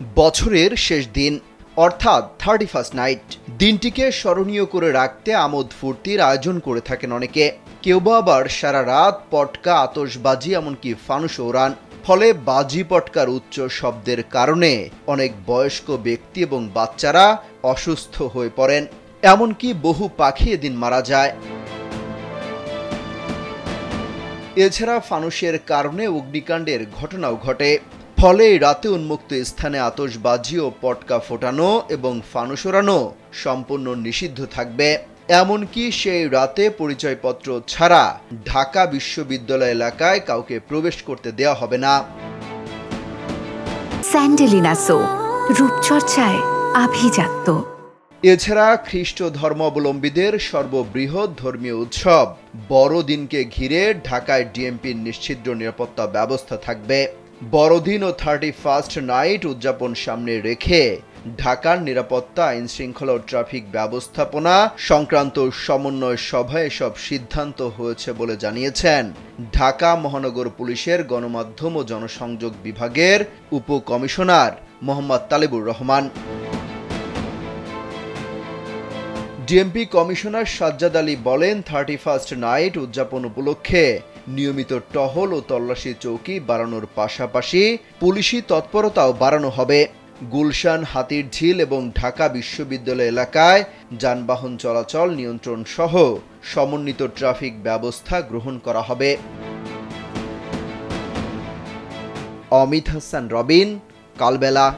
বছরের শেষ দিন অর্থাৎ 31st নাইট দিনটিকে স্মরণীয় করে রাখতে আমোদ ফুর্তির আয়োজন করে থাকেন অনেকে। কেউ বা আবার সারা রাত পটকা, আতশবাজি এমনকি ফানুস ওড়ান। ফলে বাজি পটকার উচ্চ শব্দের কারণে অনেক বয়স্ক ব্যক্তি এবং বাচ্চারা অসুস্থ হয়ে পড়েন। এমনকি বহু পাখি এদিন মারা যায়। এছাড়া ফানুসের কারণে অগ্নিকাণ্ডের ঘটনাও ঘটে। ফলে রাতে উন্মুক্ত স্থানে আতশবাজি ও পটকা ফোটানো এবং ফানুস ওড়ানো সম্পূর্ণ নিষিদ্ধ থাকবে। এমনকি সেই রাতে পরিচয়পত্র ছাড়া ঢাকা বিশ্ববিদ্যালয় এলাকায় কাউকে প্রবেশ করতে দেওয়া হবে না। স্যান্ডেলিনা সো, রূপচর্চায় আভিজাত্য। এছাড়া খ্রিস্ট ধর্মাবলম্বীদের সর্ববৃহৎ ধর্মীয় উৎসব বড়দিনকে ঘিরে ঢাকায় ডিএমপির নিশ্ছিদ্র নিরাপত্তা ব্যবস্থা থাকবে। বড়দিন ও 31st নাইট উদযাপন সামনে রেখে ঢাকার নিরাপত্তা, আইন শৃঙ্খলা ও ট্রাফিক ব্যবস্থাপনা সংক্রান্ত সমন্বয় সভায় এসব সিদ্ধান্ত হয়েছে বলে জানিয়েছেন ঢাকা মহানগর পুলিশের গণমাধ্যম ও জনসংযোগ বিভাগের উপকমিশনার মোহাম্মদ তালেবুর রহমান। ডিএমপি কমিশনার সাজ্জাদ আলী বলেন, 31st নাইট উদযাপন উপলক্ষে নিয়মিত টহল ও তল্লাশি চৌকি বাড়ানোর পাশাপাশি পুলিশি তৎপরতাও বাড়ানো হবে। গুলশান, হাতিরঝিল এবং ঢাকা বিশ্ববিদ্যালয় এলাকায় যানবাহন চলাচল নিয়ন্ত্রণ সহ সমন্বিত ট্রাফিক ব্যবস্থা গ্রহণ করা হবে। অমিত হাসান রবিন, কালবেলা।